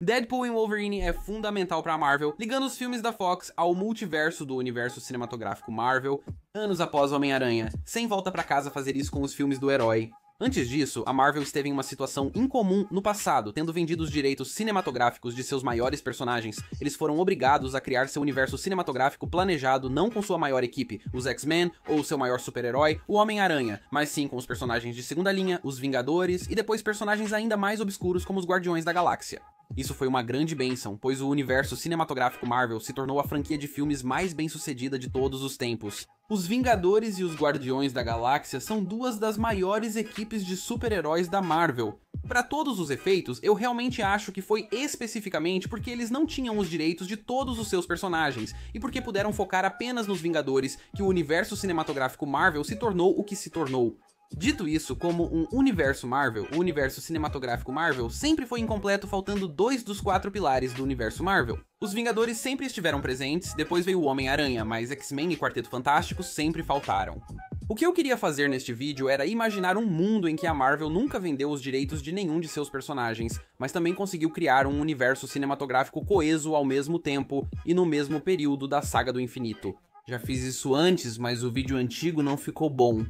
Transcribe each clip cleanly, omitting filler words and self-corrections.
Deadpool e Wolverine é fundamental para a Marvel, ligando os filmes da Fox ao multiverso do universo cinematográfico Marvel, anos após Homem-Aranha, sem volta para casa fazer isso com os filmes do herói. Antes disso, a Marvel esteve em uma situação incomum no passado, tendo vendido os direitos cinematográficos de seus maiores personagens. Eles foram obrigados a criar seu universo cinematográfico planejado não com sua maior equipe, os X-Men, ou seu maior super-herói, o Homem-Aranha, mas sim com os personagens de segunda linha, os Vingadores, e depois personagens ainda mais obscuros como os Guardiões da Galáxia. Isso foi uma grande bênção, pois o universo cinematográfico Marvel se tornou a franquia de filmes mais bem-sucedida de todos os tempos. Os Vingadores e os Guardiões da Galáxia são duas das maiores equipes de super-heróis da Marvel. Para todos os efeitos, eu realmente acho que foi especificamente porque eles não tinham os direitos de todos os seus personagens, e porque puderam focar apenas nos Vingadores que o universo cinematográfico Marvel se tornou o que se tornou. Dito isso, como um universo Marvel, o universo cinematográfico Marvel sempre foi incompleto, faltando 2 dos 4 pilares do universo Marvel. Os Vingadores sempre estiveram presentes, depois veio o Homem-Aranha, mas X-Men e Quarteto Fantástico sempre faltaram. O que eu queria fazer neste vídeo era imaginar um mundo em que a Marvel nunca vendeu os direitos de nenhum de seus personagens, mas também conseguiu criar um universo cinematográfico coeso ao mesmo tempo e no mesmo período da Saga do Infinito. Já fiz isso antes, mas o vídeo antigo não ficou bom.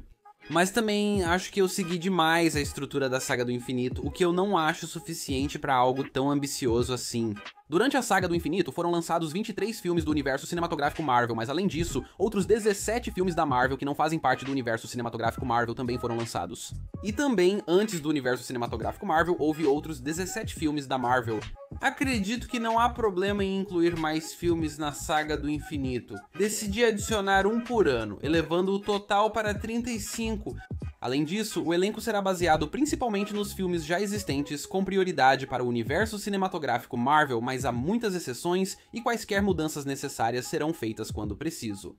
Mas também acho que eu segui demais a estrutura da Saga do Infinito, o que eu não acho suficiente para algo tão ambicioso assim. Durante a Saga do Infinito foram lançados 23 filmes do universo cinematográfico Marvel, mas além disso, outros 17 filmes da Marvel que não fazem parte do universo cinematográfico Marvel também foram lançados. E também, antes do universo cinematográfico Marvel, houve outros 17 filmes da Marvel. Acredito que não há problema em incluir mais filmes na Saga do Infinito. Decidi adicionar um por ano, elevando o total para 35. Além disso, o elenco será baseado principalmente nos filmes já existentes, com prioridade para o universo cinematográfico Marvel, mas há muitas exceções e quaisquer mudanças necessárias serão feitas quando preciso.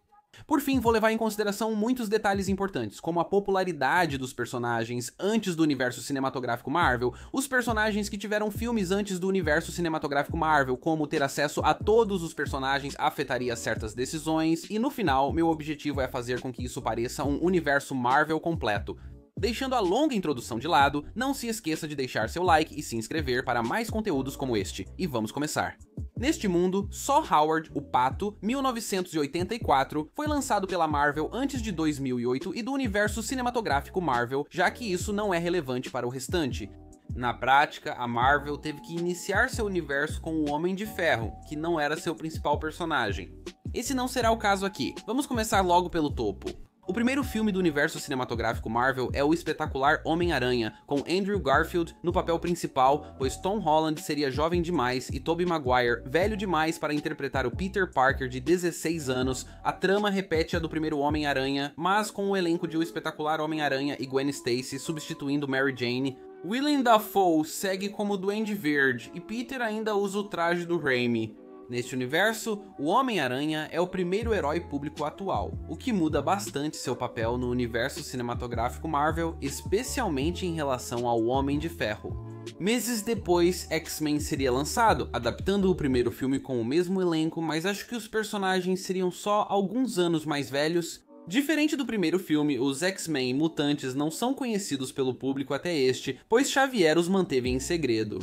Por fim, vou levar em consideração muitos detalhes importantes, como a popularidade dos personagens antes do universo cinematográfico Marvel, os personagens que tiveram filmes antes do universo cinematográfico Marvel, como ter acesso a todos os personagens afetaria certas decisões, e no final, meu objetivo é fazer com que isso pareça um universo Marvel completo. Deixando a longa introdução de lado, não se esqueça de deixar seu like e se inscrever para mais conteúdos como este, e vamos começar. Neste mundo, só Howard, o Pato, 1984, foi lançado pela Marvel antes de 2008 e do universo cinematográfico Marvel, já que isso não é relevante para o restante. Na prática, a Marvel teve que iniciar seu universo com o Homem de Ferro, que não era seu principal personagem. Esse não será o caso aqui, vamos começar logo pelo topo. O primeiro filme do universo cinematográfico Marvel é o espetacular Homem-Aranha, com Andrew Garfield no papel principal, pois Tom Holland seria jovem demais e Tobey Maguire velho demais para interpretar o Peter Parker de 16 anos. A trama repete a do primeiro Homem-Aranha, mas com o elenco de O Espetacular Homem-Aranha e Gwen Stacy substituindo Mary Jane. Willem Dafoe segue como Duende Verde e Peter ainda usa o traje do Raimi. Neste universo, o Homem-Aranha é o primeiro herói público atual, o que muda bastante seu papel no universo cinematográfico Marvel, especialmente em relação ao Homem de Ferro. Meses depois, X-Men seria lançado, adaptando o primeiro filme com o mesmo elenco, mas acho que os personagens seriam só alguns anos mais velhos. Diferente do primeiro filme, os X-Men mutantes não são conhecidos pelo público até este, pois Xavier os manteve em segredo.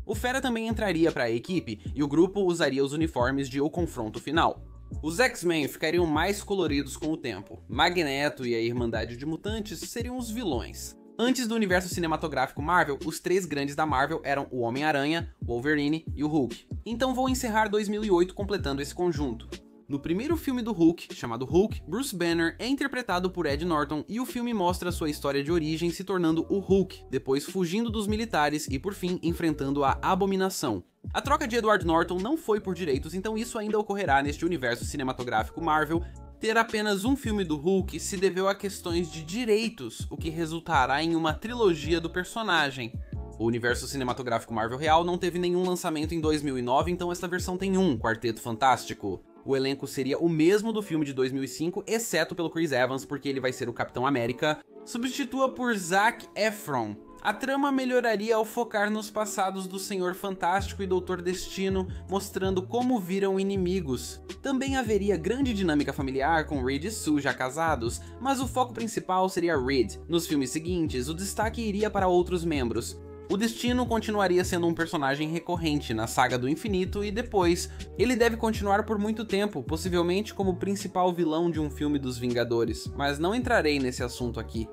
O Fera também entraria para a equipe, e o grupo usaria os uniformes de O Confronto Final. Os X-Men ficariam mais coloridos com o tempo. Magneto e a Irmandade de Mutantes seriam os vilões. Antes do universo cinematográfico Marvel, os 3 grandes da Marvel eram o Homem-Aranha, Wolverine e o Hulk. Então vou encerrar 2008 completando esse conjunto. No primeiro filme do Hulk, chamado Hulk, Bruce Banner é interpretado por Ed Norton e o filme mostra sua história de origem se tornando o Hulk, depois fugindo dos militares e por fim enfrentando a Abominação. A troca de Edward Norton não foi por direitos, então isso ainda ocorrerá neste universo cinematográfico Marvel. Ter apenas um filme do Hulk se deveu a questões de direitos, o que resultará em uma trilogia do personagem. O universo cinematográfico Marvel real não teve nenhum lançamento em 2009, então esta versão tem um, Quarteto Fantástico. O elenco seria o mesmo do filme de 2005, exceto pelo Chris Evans, porque ele vai ser o Capitão América. Substitua por Zac Efron. A trama melhoraria ao focar nos passados do Senhor Fantástico e Doutor Destino, mostrando como viram inimigos. Também haveria grande dinâmica familiar com Reed e Sue já casados, mas o foco principal seria Reed. Nos filmes seguintes, o destaque iria para outros membros. O Destino continuaria sendo um personagem recorrente na saga do infinito e depois, ele deve continuar por muito tempo, possivelmente como principal vilão de um filme dos Vingadores, mas não entrarei nesse assunto aqui.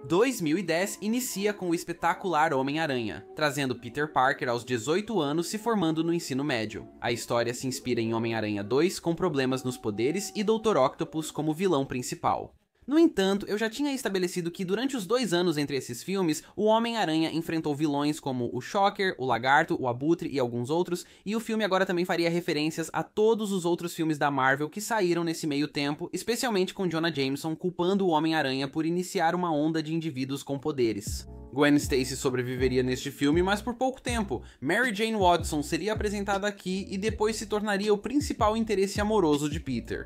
2010 inicia com o espetacular Homem-Aranha, trazendo Peter Parker aos 18 anos se formando no ensino médio. A história se inspira em Homem-Aranha 2 com problemas nos poderes e Dr. Octopus como vilão principal. No entanto, eu já tinha estabelecido que durante os 2 anos entre esses filmes, o Homem-Aranha enfrentou vilões como o Shocker, o Lagarto, o Abutre e alguns outros, e o filme agora também faria referências a todos os outros filmes da Marvel que saíram nesse meio tempo, especialmente com Jonah Jameson culpando o Homem-Aranha por iniciar uma onda de indivíduos com poderes. Gwen Stacy sobreviveria neste filme, mas por pouco tempo. Mary Jane Watson seria apresentada aqui e depois se tornaria o principal interesse amoroso de Peter.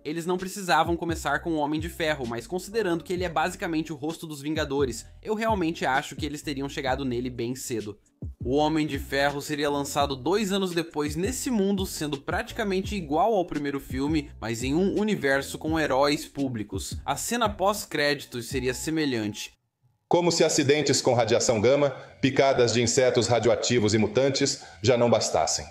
Eles não precisavam começar com o Homem de Ferro, mas considerando que ele é basicamente o rosto dos Vingadores, eu realmente acho que eles teriam chegado nele bem cedo. O Homem de Ferro seria lançado 2 anos depois nesse mundo, sendo praticamente igual ao primeiro filme, mas em um universo com heróis públicos. A cena pós-créditos seria semelhante. Como se acidentes com radiação gama, picadas de insetos radioativos e mutantes já não bastassem.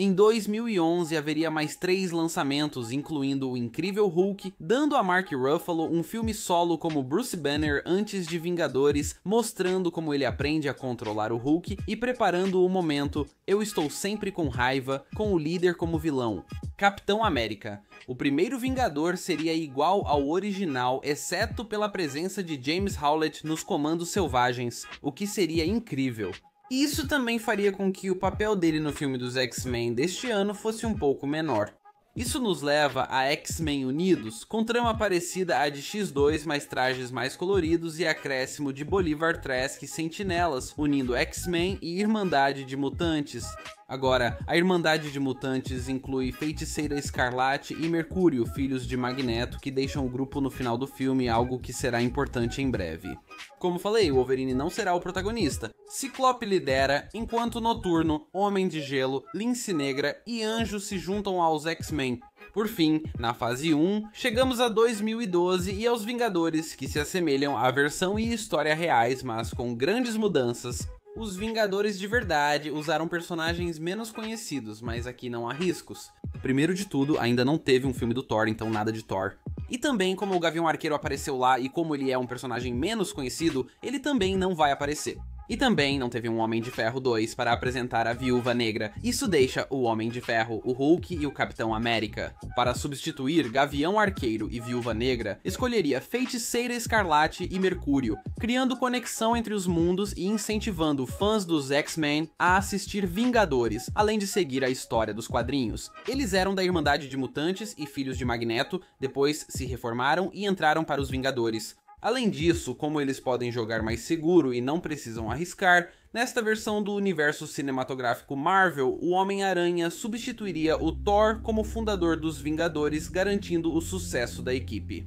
Em 2011 haveria mais 3 lançamentos, incluindo o Incrível Hulk, dando a Mark Ruffalo um filme solo como Bruce Banner antes de Vingadores, mostrando como ele aprende a controlar o Hulk e preparando o momento "Eu estou sempre com raiva", com o líder como vilão. Capitão América. O primeiro Vingador seria igual ao original, exceto pela presença de James Howlett nos comandos selvagens, o que seria incrível. Isso também faria com que o papel dele no filme dos X-Men deste ano fosse um pouco menor. Isso nos leva a X-Men Unidos, com trama parecida à de X2, mais trajes mais coloridos e acréscimo de Bolivar Trask e Sentinelas, unindo X-Men e Irmandade de Mutantes. Agora, a Irmandade de Mutantes inclui Feiticeira Escarlate e Mercúrio, filhos de Magneto, que deixam o grupo no final do filme, algo que será importante em breve. Como falei, o Wolverine não será o protagonista. Ciclope lidera, enquanto Noturno, Homem de Gelo, Lince Negra e Anjo se juntam aos X-Men. Por fim, na fase 1, chegamos a 2012 e aos Vingadores, que se assemelham à versão e história reais, mas com grandes mudanças. Os Vingadores de verdade usaram personagens menos conhecidos, mas aqui não há riscos. Primeiro de tudo, ainda não teve um filme do Thor, então nada de Thor. E também, como o Gavião Arqueiro apareceu lá e como ele é um personagem menos conhecido, ele também não vai aparecer. E também não teve um Homem de Ferro 2 para apresentar a Viúva Negra. Isso deixa o Homem de Ferro, o Hulk e o Capitão América. Para substituir Gavião Arqueiro e Viúva Negra, escolheria Feiticeira Escarlate e Mercúrio, criando conexão entre os mundos e incentivando fãs dos X-Men a assistir Vingadores, além de seguir a história dos quadrinhos. Eles eram da Irmandade de Mutantes e filhos de Magneto, depois se reformaram e entraram para os Vingadores. Além disso, como eles podem jogar mais seguro e não precisam arriscar, nesta versão do universo cinematográfico Marvel, o Homem-Aranha substituiria o Thor como fundador dos Vingadores, garantindo o sucesso da equipe.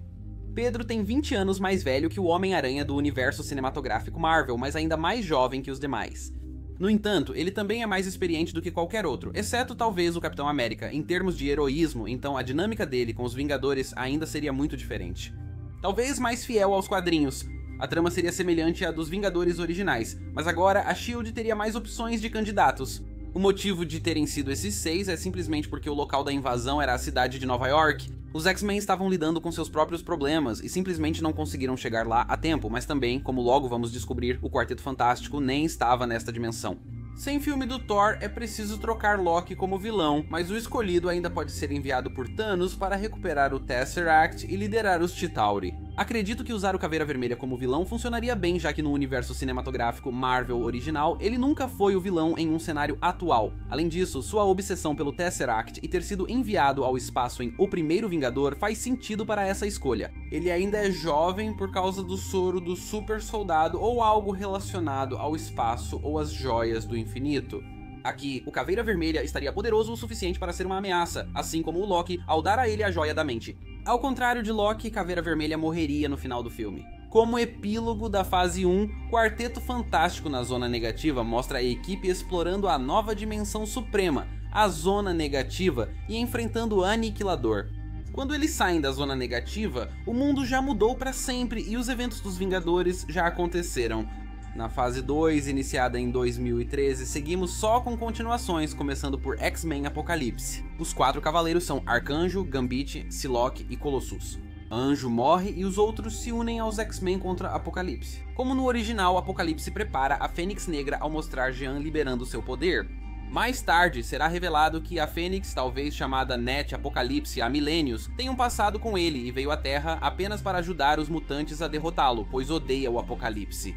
Pedro tem 20 anos mais velho que o Homem-Aranha do universo cinematográfico Marvel, mas ainda mais jovem que os demais. No entanto, ele também é mais experiente do que qualquer outro, exceto talvez o Capitão América. Em termos de heroísmo, então a dinâmica dele com os Vingadores ainda seria muito diferente. Talvez mais fiel aos quadrinhos. A trama seria semelhante à dos Vingadores originais, mas agora a SHIELD teria mais opções de candidatos. O motivo de terem sido esses 6 é simplesmente porque o local da invasão era a cidade de Nova York. Os X-Men estavam lidando com seus próprios problemas e simplesmente não conseguiram chegar lá a tempo, mas também, como logo vamos descobrir, o Quarteto Fantástico nem estava nesta dimensão. Sem filme do Thor, é preciso trocar Loki como vilão, mas o escolhido ainda pode ser enviado por Thanos para recuperar o Tesseract e liderar os Chitauri. Acredito que usar o Caveira Vermelha como vilão funcionaria bem, já que no universo cinematográfico Marvel original, ele nunca foi o vilão em um cenário atual. Além disso, sua obsessão pelo Tesseract e ter sido enviado ao espaço em O Primeiro Vingador faz sentido para essa escolha. Ele ainda é jovem por causa do soro do super soldado ou algo relacionado ao espaço ou às joias do infinito. Aqui, o Caveira Vermelha estaria poderoso o suficiente para ser uma ameaça, assim como o Loki ao dar a ele a joia da mente. Ao contrário de Loki, Caveira Vermelha morreria no final do filme. Como epílogo da fase 1, Quarteto Fantástico na Zona Negativa mostra a equipe explorando a nova dimensão suprema, a Zona Negativa, e enfrentando o Aniquilador. Quando eles saem da Zona Negativa, o mundo já mudou para sempre e os eventos dos Vingadores já aconteceram. Na fase 2, iniciada em 2013, seguimos só com continuações, começando por X-Men Apocalipse. Os 4 cavaleiros são Arcanjo, Gambit, Psylocke e Colossus. Anjo morre e os outros se unem aos X-Men contra Apocalipse. Como no original, Apocalipse prepara a Fênix Negra ao mostrar Jean liberando seu poder. Mais tarde, será revelado que a Fênix, talvez chamada Net Apocalipse há milênios, tem um passado com ele e veio à Terra apenas para ajudar os mutantes a derrotá-lo, pois odeia o Apocalipse.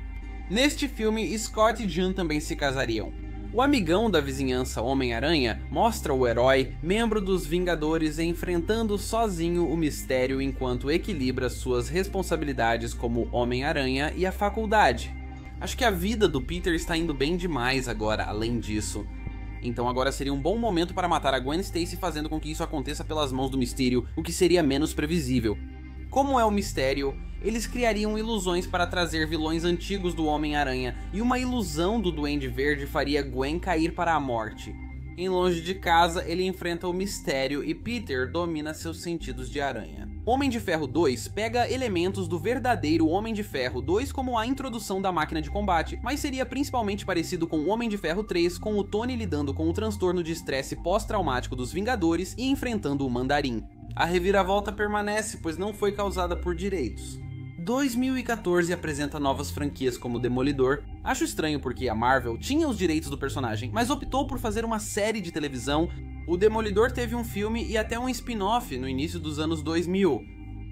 Neste filme, Scott e Jean também se casariam. O amigão da vizinhança Homem-Aranha mostra o herói, membro dos Vingadores, enfrentando sozinho o mistério enquanto equilibra suas responsabilidades como Homem-Aranha e a faculdade. Acho que a vida do Peter está indo bem demais agora, além disso. Então agora seria um bom momento para matar a Gwen Stacy, fazendo com que isso aconteça pelas mãos do Mistério, o que seria menos previsível. Como é o Mistério, eles criariam ilusões para trazer vilões antigos do Homem-Aranha, e uma ilusão do Duende Verde faria Gwen cair para a morte. Em Longe de Casa, ele enfrenta o Mistério e Peter domina seus sentidos de aranha. Homem de Ferro 2 pega elementos do verdadeiro Homem de Ferro 2, como a introdução da máquina de combate, mas seria principalmente parecido com o Homem de Ferro 3, com o Tony lidando com o transtorno de estresse pós-traumático dos Vingadores e enfrentando o Mandarim. A reviravolta permanece, pois não foi causada por direitos. 2014 apresenta novas franquias como Demolidor. Acho estranho porque a Marvel tinha os direitos do personagem, mas optou por fazer uma série de televisão. O Demolidor teve um filme e até um spin-off no início dos anos 2000.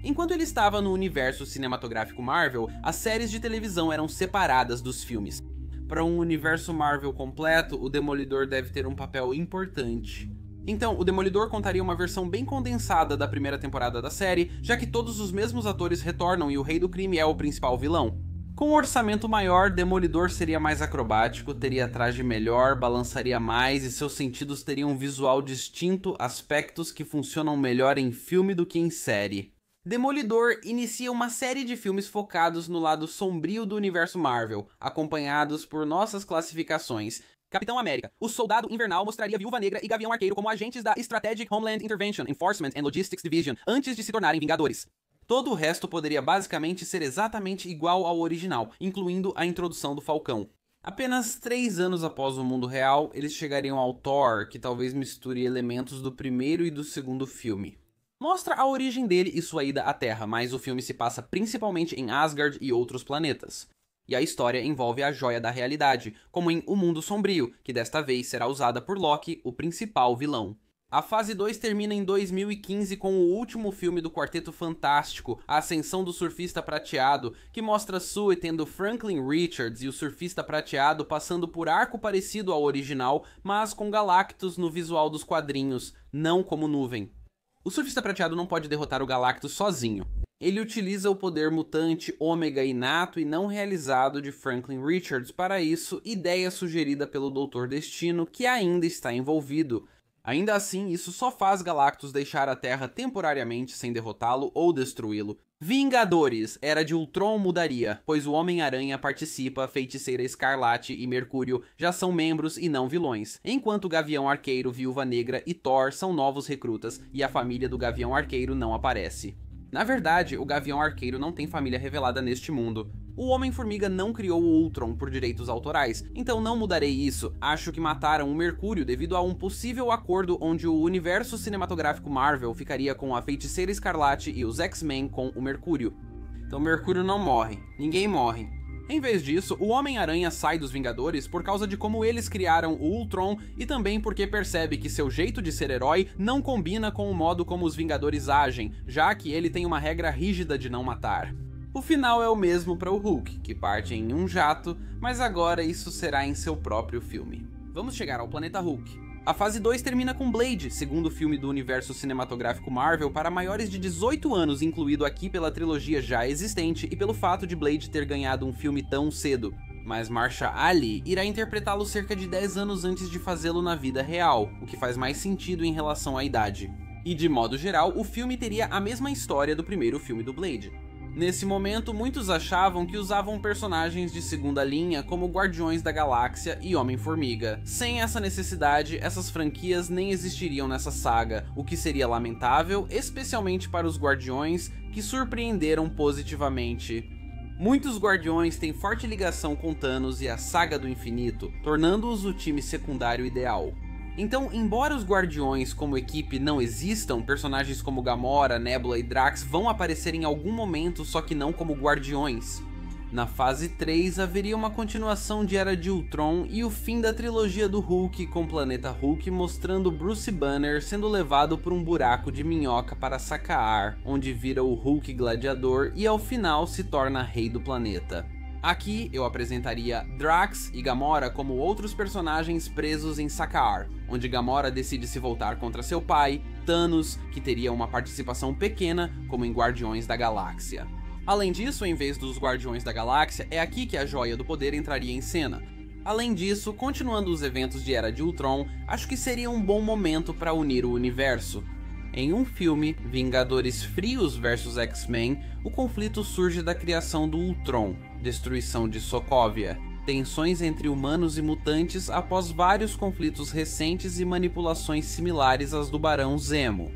Enquanto ele estava no universo cinematográfico Marvel, as séries de televisão eram separadas dos filmes. Para um universo Marvel completo, o Demolidor deve ter um papel importante. Então, o Demolidor contaria uma versão bem condensada da primeira temporada da série, já que todos os mesmos atores retornam e o Rei do Crime é o principal vilão. Com um orçamento maior, Demolidor seria mais acrobático, teria traje melhor, balançaria mais e seus sentidos teriam um visual distinto, aspectos que funcionam melhor em filme do que em série. Demolidor inicia uma série de filmes focados no lado sombrio do universo Marvel, acompanhados por nossas classificações. Capitão América. O Soldado Invernal mostraria Viúva Negra e Gavião Arqueiro como agentes da Strategic Homeland Intervention, Enforcement and Logistics Division, antes de se tornarem Vingadores. Todo o resto poderia basicamente ser exatamente igual ao original, incluindo a introdução do Falcão. Apenas 3 anos após o mundo real, eles chegariam ao Thor, que talvez misture elementos do primeiro e do segundo filme. Mostra a origem dele e sua ida à Terra, mas o filme se passa principalmente em Asgard e outros planetas. E a história envolve a Joia da Realidade, como em O Mundo Sombrio, que desta vez será usada por Loki, o principal vilão. A fase 2 termina em 2015 com o último filme do Quarteto Fantástico, A Ascensão do Surfista Prateado, que mostra Sue tendo Franklin Richards e o Surfista Prateado passando por arco parecido ao original, mas com Galactus no visual dos quadrinhos, não como nuvem. O Surfista Prateado não pode derrotar o Galactus sozinho. Ele utiliza o poder mutante ômega inato e não realizado de Franklin Richards para isso, ideia sugerida pelo Doutor Destino, que ainda está envolvido. Ainda assim, isso só faz Galactus deixar a Terra temporariamente sem derrotá-lo ou destruí-lo. Vingadores, Era de Ultron mudaria, pois o Homem-Aranha participa, Feiticeira Escarlate e Mercúrio já são membros e não vilões, enquanto Gavião Arqueiro, Viúva Negra e Thor são novos recrutas e a família do Gavião Arqueiro não aparece. Na verdade, o Gavião Arqueiro não tem família revelada neste mundo. O Homem-Formiga não criou o Ultron por direitos autorais, então não mudarei isso. Acho que mataram o Mercúrio devido a um possível acordo onde o universo cinematográfico Marvel ficaria com a Feiticeira Escarlate e os X-Men com o Mercúrio. Então Mercúrio não morre, ninguém morre. Em vez disso, o Homem-Aranha sai dos Vingadores por causa de como eles criaram o Ultron e também porque percebe que seu jeito de ser herói não combina com o modo como os Vingadores agem, já que ele tem uma regra rígida de não matar. O final é o mesmo para o Hulk, que parte em um jato, mas agora isso será em seu próprio filme. Vamos chegar ao planeta Hulk. A fase 2 termina com Blade, segundo filme do universo cinematográfico Marvel para maiores de 18 anos, incluído aqui pela trilogia já existente e pelo fato de Blade ter ganhado um filme tão cedo. Mas Mahershala Ali irá interpretá-lo cerca de 10 anos antes de fazê-lo na vida real, o que faz mais sentido em relação à idade. E de modo geral, o filme teria a mesma história do primeiro filme do Blade. Nesse momento, muitos achavam que usavam personagens de segunda linha como Guardiões da Galáxia e Homem-Formiga. Sem essa necessidade, essas franquias nem existiriam nessa saga, o que seria lamentável, especialmente para os Guardiões, que surpreenderam positivamente. Muitos Guardiões têm forte ligação com Thanos e a Saga do Infinito, tornando-os o time secundário ideal. Então, embora os Guardiões como equipe não existam, personagens como Gamora, Nebula e Drax vão aparecer em algum momento, só que não como Guardiões. Na fase 3 haveria uma continuação de Era de Ultron e o fim da trilogia do Hulk com Planeta Hulk, mostrando Bruce Banner sendo levado por um buraco de minhoca para Sakaar, onde vira o Hulk gladiador e ao final se torna rei do planeta. Aqui eu apresentaria Drax e Gamora como outros personagens presos em Sakaar, onde Gamora decide se voltar contra seu pai, Thanos, que teria uma participação pequena como em Guardiões da Galáxia. Além disso, em vez dos Guardiões da Galáxia, é aqui que a Joia do Poder entraria em cena. Além disso, continuando os eventos de Era de Ultron, acho que seria um bom momento para unir o universo. Em um filme, Vingadores Frios vs X-Men, o conflito surge da criação do Ultron, destruição de Sokovia, tensões entre humanos e mutantes após vários conflitos recentes e manipulações similares às do Barão Zemo.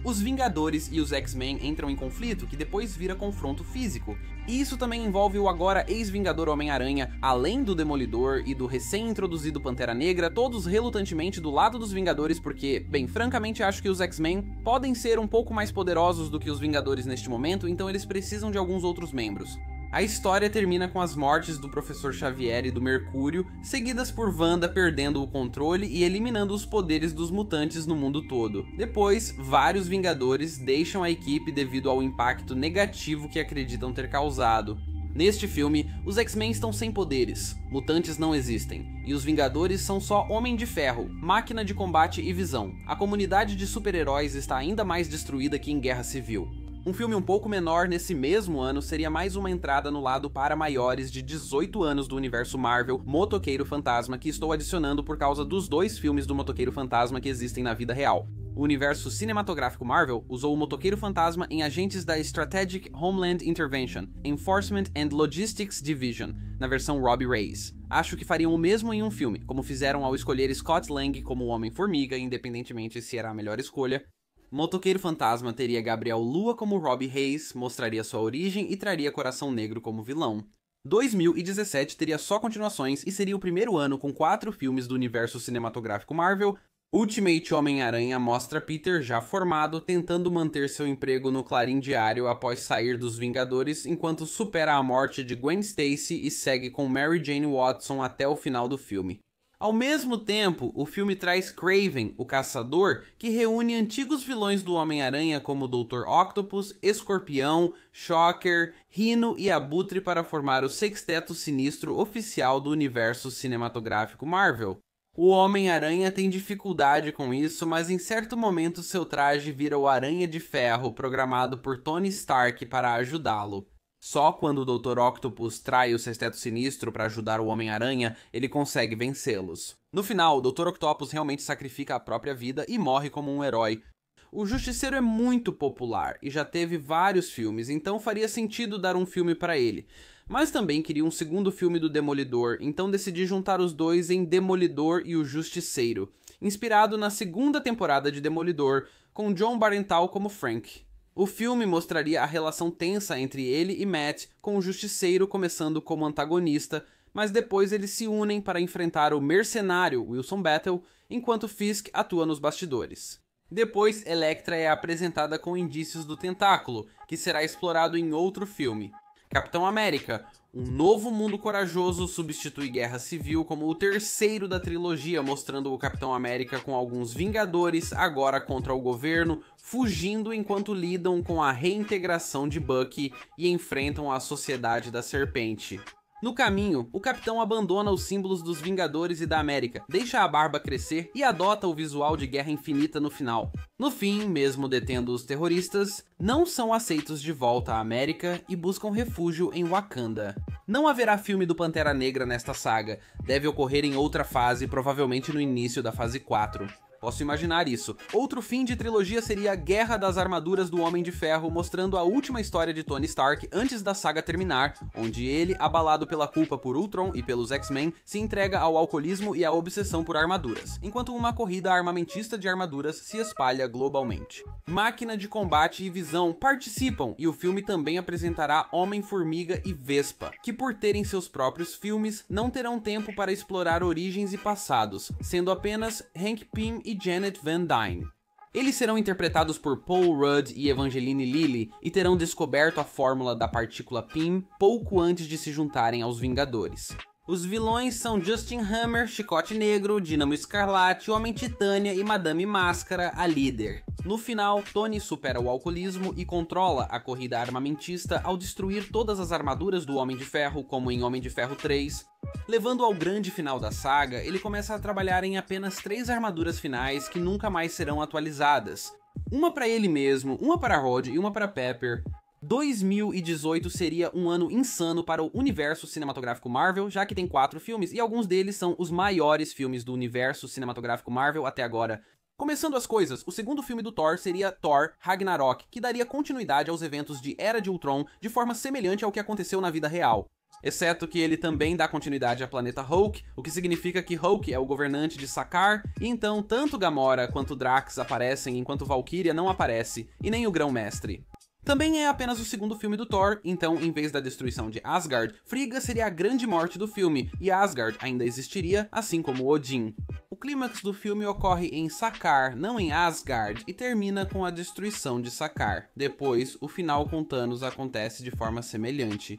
Os Vingadores e os X-Men entram em conflito que depois vira confronto físico, e isso também envolve o agora ex-Vingador Homem-Aranha, além do Demolidor e do recém-introduzido Pantera Negra, todos relutantemente do lado dos Vingadores porque, bem, francamente acho que os X-Men podem ser um pouco mais poderosos do que os Vingadores neste momento, então eles precisam de alguns outros membros. A história termina com as mortes do Professor Xavier e do Mercúrio, seguidas por Wanda perdendo o controle e eliminando os poderes dos mutantes no mundo todo. Depois, vários Vingadores deixam a equipe devido ao impacto negativo que acreditam ter causado. Neste filme, os X-Men estão sem poderes, mutantes não existem, e os Vingadores são só Homem de Ferro, máquina de combate e visão. A comunidade de super-heróis está ainda mais destruída que em Guerra Civil. Um filme um pouco menor nesse mesmo ano seria mais uma entrada no lado para maiores de 18 anos do universo Marvel, Motoqueiro Fantasma, que estou adicionando por causa dos 2 filmes do Motoqueiro Fantasma que existem na vida real. O universo cinematográfico Marvel usou o Motoqueiro Fantasma em agentes da Strategic Homeland Intervention, Enforcement and Logistics Division, na versão Robbie Reyes. Acho que fariam o mesmo em um filme, como fizeram ao escolher Scott Lang como Homem-Formiga, independentemente se era a melhor escolha. Motoqueiro Fantasma teria Gabriel Lua como Robbie Reyes, mostraria sua origem e traria Coração Negro como vilão. 2017 teria só continuações e seria o primeiro ano com 4 filmes do universo cinematográfico Marvel. Ultimate Homem-Aranha mostra Peter já formado, tentando manter seu emprego no Clarim Diário após sair dos Vingadores, enquanto supera a morte de Gwen Stacy e segue com Mary Jane Watson até o final do filme. Ao mesmo tempo, o filme traz Kraven, o Caçador, que reúne antigos vilões do Homem-Aranha como Dr. Octopus, Escorpião, Shocker, Rhino e Abutre para formar o Sexteto Sinistro oficial do universo cinematográfico Marvel. O Homem-Aranha tem dificuldade com isso, mas em certo momento seu traje vira o Aranha de Ferro, programado por Tony Stark para ajudá-lo. Só quando o Dr. Octopus trai o Sexteto Sinistro para ajudar o Homem-Aranha, ele consegue vencê-los. No final, o Dr. Octopus realmente sacrifica a própria vida e morre como um herói. O Justiceiro é muito popular e já teve vários filmes, então faria sentido dar um filme para ele. Mas também queria um segundo filme do Demolidor, então decidi juntar os dois em Demolidor e o Justiceiro, inspirado na segunda temporada de Demolidor, com Jon Bernthal como Frank. O filme mostraria a relação tensa entre ele e Matt, com o Justiceiro começando como antagonista, mas depois eles se unem para enfrentar o mercenário Wilson Battle, enquanto Fisk atua nos bastidores. Depois, Elektra é apresentada com indícios do tentáculo, que será explorado em outro filme. Capitão América, Um Novo Mundo Corajoso, substitui Guerra Civil como o terceiro da trilogia, mostrando o Capitão América com alguns Vingadores, agora contra o governo, fugindo enquanto lidam com a reintegração de Bucky e enfrentam a Sociedade da Serpente. No caminho, o Capitão abandona os símbolos dos Vingadores e da América, deixa a barba crescer e adota o visual de Guerra Infinita no final. No fim, mesmo detendo os terroristas, não são aceitos de volta à América e buscam refúgio em Wakanda. Não haverá filme do Pantera Negra nesta saga, deve ocorrer em outra fase, provavelmente no início da fase 4. Posso imaginar isso. Outro fim de trilogia seria a Guerra das Armaduras do Homem de Ferro, mostrando a última história de Tony Stark antes da saga terminar, onde ele, abalado pela culpa por Ultron e pelos X-Men, se entrega ao alcoolismo e à obsessão por armaduras, enquanto uma corrida armamentista de armaduras se espalha globalmente. Máquina de Combate e Visão participam, e o filme também apresentará Homem-Formiga e Vespa, que por terem seus próprios filmes, não terão tempo para explorar origens e passados, sendo apenas Hank Pym e Janet Van Dyne. Eles serão interpretados por Paul Rudd e Evangeline Lilly e terão descoberto a fórmula da partícula Pym pouco antes de se juntarem aos Vingadores. Os vilões são Justin Hammer, Chicote Negro, Dínamo Escarlate, Homem-Titânia e Madame Máscara, a líder. No final, Tony supera o alcoolismo e controla a corrida armamentista ao destruir todas as armaduras do Homem de Ferro, como em Homem de Ferro 3. Levando ao grande final da saga, ele começa a trabalhar em apenas 3 armaduras finais que nunca mais serão atualizadas. Uma para ele mesmo, uma para Rod e uma para Pepper. 2018 seria um ano insano para o universo cinematográfico Marvel, já que tem 4 filmes e alguns deles são os maiores filmes do universo cinematográfico Marvel até agora. Começando as coisas, o segundo filme do Thor seria Thor Ragnarok, que daria continuidade aos eventos de Era de Ultron de forma semelhante ao que aconteceu na vida real. Exceto que ele também dá continuidade ao planeta Hulk, o que significa que Hulk é o governante de Sakaar, e então tanto Gamora quanto Drax aparecem enquanto Valkyria não aparece, e nem o Grão-Mestre. Também é apenas o segundo filme do Thor, então em vez da destruição de Asgard, Frigga seria a grande morte do filme, e Asgard ainda existiria, assim como Odin. O clímax do filme ocorre em Sakaar, não em Asgard, e termina com a destruição de Sakaar. Depois, o final com Thanos acontece de forma semelhante.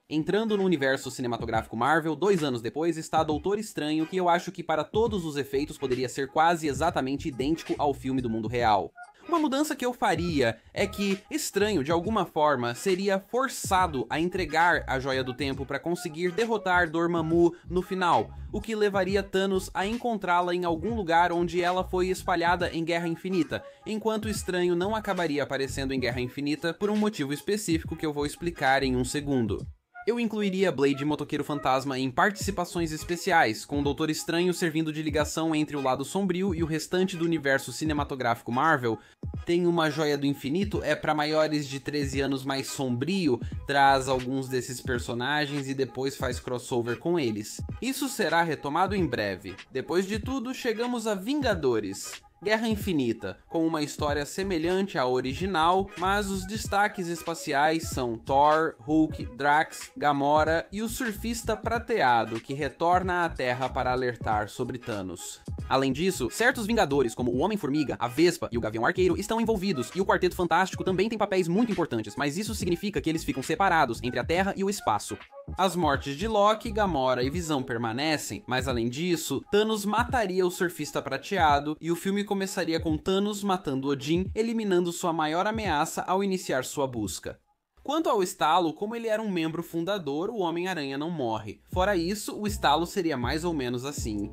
Entrando no universo cinematográfico Marvel, 2 anos depois, está Doutor Estranho, que eu acho que para todos os efeitos poderia ser quase exatamente idêntico ao filme do mundo real. Uma mudança que eu faria é que Estranho, de alguma forma, seria forçado a entregar a Joia do Tempo para conseguir derrotar Dormammu no final, o que levaria Thanos a encontrá-la em algum lugar onde ela foi espalhada em Guerra Infinita, enquanto Estranho não acabaria aparecendo em Guerra Infinita por um motivo específico que eu vou explicar em um segundo. Eu incluiria Blade e Motoqueiro Fantasma em participações especiais, com o Doutor Estranho servindo de ligação entre o lado sombrio e o restante do universo cinematográfico Marvel. Tem uma Joia do Infinito, é para maiores de 13 anos mais sombrio, traz alguns desses personagens e depois faz crossover com eles. Isso será retomado em breve. Depois de tudo, chegamos a Vingadores. Guerra Infinita, com uma história semelhante à original, mas os destaques espaciais são Thor, Hulk, Drax, Gamora e o Surfista Prateado, que retorna à Terra para alertar sobre Thanos. Além disso, certos Vingadores, como o Homem-Formiga, a Vespa e o Gavião Arqueiro, estão envolvidos, e o Quarteto Fantástico também tem papéis muito importantes, mas isso significa que eles ficam separados entre a Terra e o espaço. As mortes de Loki, Gamora e Visão permanecem, mas além disso, Thanos mataria o Surfista Prateado e o filme começaria com Thanos matando Odin, eliminando sua maior ameaça ao iniciar sua busca. Quanto ao Estalo, como ele era um membro fundador, o Homem-Aranha não morre. Fora isso, o Estalo seria mais ou menos assim.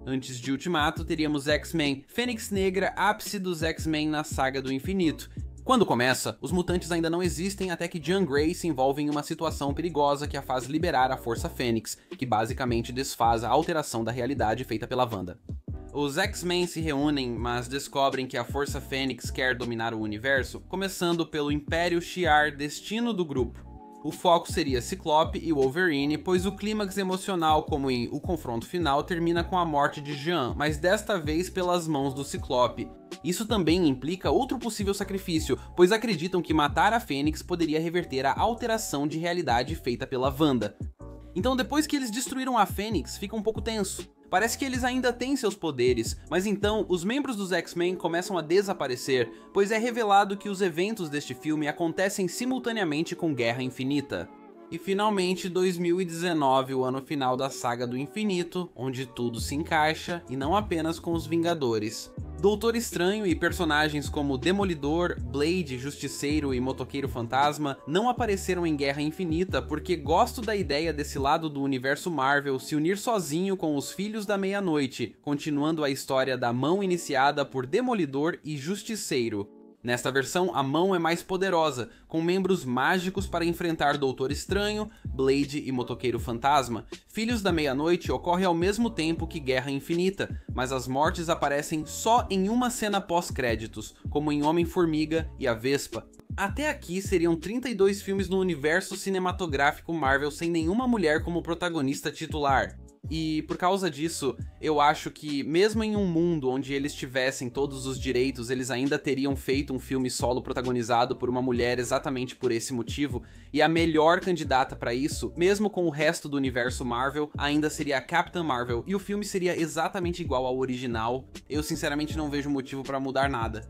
Antes de Ultimato, teríamos X-Men, Fênix Negra, ápice dos X-Men na Saga do Infinito. Quando começa, os mutantes ainda não existem até que Jean Grey se envolve em uma situação perigosa que a faz liberar a Força Fênix, que basicamente desfaz a alteração da realidade feita pela Wanda. Os X-Men se reúnem, mas descobrem que a Força Fênix quer dominar o universo, começando pelo Império Shi'ar, destino do grupo. O foco seria Ciclope e Wolverine, pois o clímax emocional, como em O Confronto Final, termina com a morte de Jean, mas desta vez pelas mãos do Ciclope. Isso também implica outro possível sacrifício, pois acreditam que matar a Fênix poderia reverter a alteração de realidade feita pela Wanda. Então depois que eles destruíram a Fênix, fica um pouco tenso. Parece que eles ainda têm seus poderes, mas então os membros dos X-Men começam a desaparecer, pois é revelado que os eventos deste filme acontecem simultaneamente com Guerra Infinita. E finalmente 2019, o ano final da Saga do Infinito, onde tudo se encaixa, e não apenas com os Vingadores. Doutor Estranho e personagens como Demolidor, Blade, Justiceiro e Motoqueiro Fantasma não apareceram em Guerra Infinita porque gosto da ideia desse lado do universo Marvel se unir sozinho com os Filhos da Meia-Noite, continuando a história da mão iniciada por Demolidor e Justiceiro. Nesta versão, a mão é mais poderosa, com membros mágicos para enfrentar Doutor Estranho, Blade e Motoqueiro Fantasma. Filhos da Meia-Noite ocorre ao mesmo tempo que Guerra Infinita, mas as mortes aparecem só em uma cena pós-créditos, como em Homem-Formiga e a Vespa. Até aqui seriam 32 filmes no universo cinematográfico Marvel sem nenhuma mulher como protagonista titular. E por causa disso, eu acho que mesmo em um mundo onde eles tivessem todos os direitos, eles ainda teriam feito um filme solo protagonizado por uma mulher exatamente por esse motivo, e a melhor candidata pra isso, mesmo com o resto do universo Marvel, ainda seria a Capitã Marvel, e o filme seria exatamente igual ao original. Eu sinceramente não vejo motivo pra mudar nada.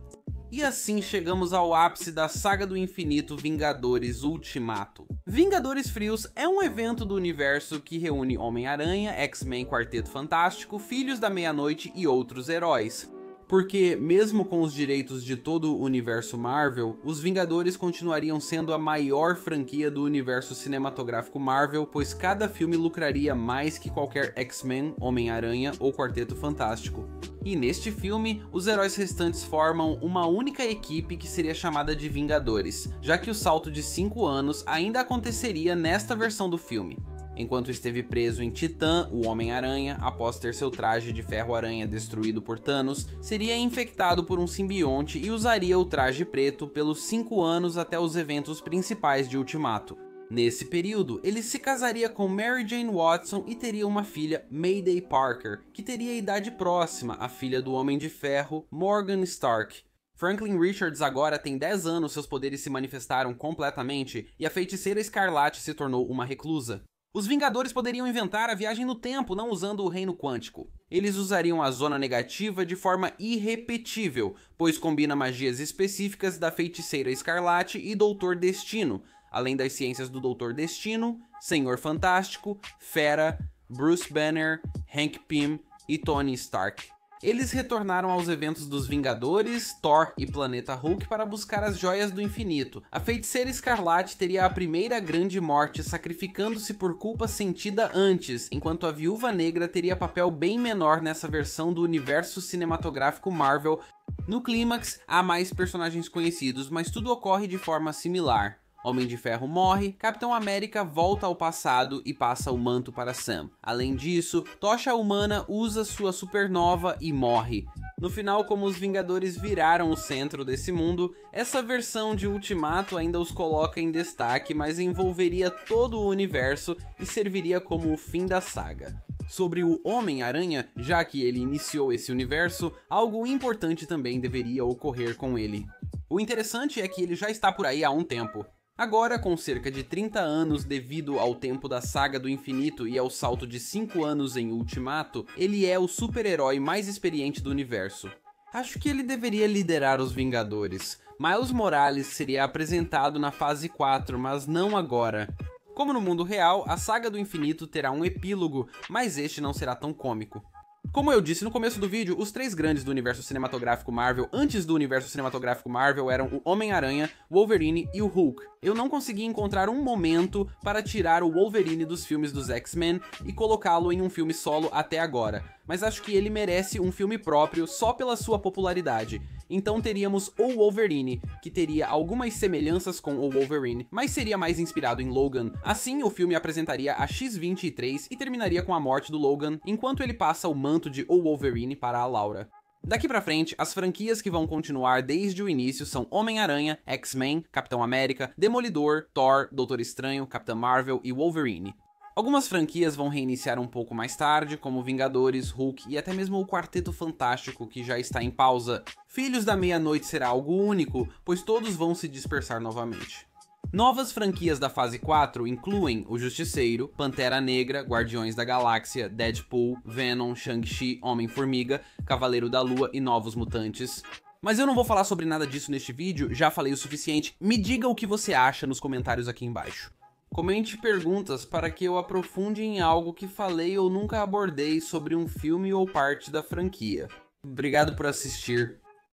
E assim chegamos ao ápice da saga do infinito Vingadores Ultimato. Vingadores Frios é um evento do universo que reúne Homem-Aranha, X-Men, Quarteto Fantástico, Filhos da Meia-Noite e outros heróis. Porque, mesmo com os direitos de todo o universo Marvel, os Vingadores continuariam sendo a maior franquia do universo cinematográfico Marvel, pois cada filme lucraria mais que qualquer X-Men, Homem-Aranha ou Quarteto Fantástico. E neste filme, os heróis restantes formam uma única equipe que seria chamada de Vingadores, já que o salto de 5 anos ainda aconteceria nesta versão do filme. Enquanto esteve preso em Titã, o Homem-Aranha, após ter seu traje de ferro-aranha destruído por Thanos, seria infectado por um simbionte e usaria o traje preto pelos 5 anos até os eventos principais de Ultimato. Nesse período, ele se casaria com Mary Jane Watson e teria uma filha, Mayday Parker, que teria a idade próxima à filha do Homem de Ferro, Morgan Stark. Franklin Richards agora tem 10 anos, seus poderes se manifestaram completamente e a Feiticeira Escarlate se tornou uma reclusa. Os Vingadores poderiam inventar a viagem no tempo não usando o reino quântico. Eles usariam a zona negativa de forma irrepetível, pois combina magias específicas da Feiticeira Escarlate e Doutor Destino, além das ciências do Doutor Destino, Senhor Fantástico, Fera, Bruce Banner, Hank Pym e Tony Stark. Eles retornaram aos eventos dos Vingadores, Thor e Planeta Hulk para buscar as Joias do Infinito. A Feiticeira Escarlate teria a primeira grande morte sacrificando-se por culpa sentida antes, enquanto a Viúva Negra teria papel bem menor nessa versão do universo cinematográfico Marvel. No clímax, há mais personagens conhecidos, mas tudo ocorre de forma similar. Homem de Ferro morre, Capitão América volta ao passado e passa o manto para Sam. Além disso, Tocha Humana usa sua supernova e morre. No final, como os Vingadores viraram o centro desse mundo, essa versão de Ultimato ainda os coloca em destaque, mas envolveria todo o universo e serviria como o fim da saga. Sobre o Homem-Aranha, já que ele iniciou esse universo, algo importante também deveria ocorrer com ele. O interessante é que ele já está por aí há um tempo. Agora, com cerca de 30 anos devido ao tempo da Saga do Infinito e ao salto de 5 anos em Ultimato, ele é o super-herói mais experiente do universo. Acho que ele deveria liderar os Vingadores. Miles Morales seria apresentado na fase 4, mas não agora. Como no mundo real, a Saga do Infinito terá um epílogo, mas este não será tão cômico. Como eu disse no começo do vídeo, os três grandes do universo cinematográfico Marvel antes do universo cinematográfico Marvel eram o Homem-Aranha, Wolverine e o Hulk. Eu não consegui encontrar um momento para tirar o Wolverine dos filmes dos X-Men e colocá-lo em um filme solo até agora, mas acho que ele merece um filme próprio só pela sua popularidade. Então teríamos o Wolverine, que teria algumas semelhanças com o Wolverine, mas seria mais inspirado em Logan. Assim, o filme apresentaria a X-23 e terminaria com a morte do Logan, enquanto ele passa o manto de O Wolverine para a Laura. Daqui pra frente, as franquias que vão continuar desde o início são Homem-Aranha, X-Men, Capitão América, Demolidor, Thor, Doutor Estranho, Capitã Marvel e Wolverine. Algumas franquias vão reiniciar um pouco mais tarde, como Vingadores, Hulk e até mesmo o Quarteto Fantástico, que já está em pausa. Filhos da Meia-Noite será algo único, pois todos vão se dispersar novamente. Novas franquias da fase 4 incluem o Justiceiro, Pantera Negra, Guardiões da Galáxia, Deadpool, Venom, Shang-Chi, Homem-Formiga, Cavaleiro da Lua e Novos Mutantes. Mas eu não vou falar sobre nada disso neste vídeo, já falei o suficiente. Me diga o que você acha nos comentários aqui embaixo. Comente perguntas para que eu aprofunde em algo que falei ou nunca abordei sobre um filme ou parte da franquia. Obrigado por assistir.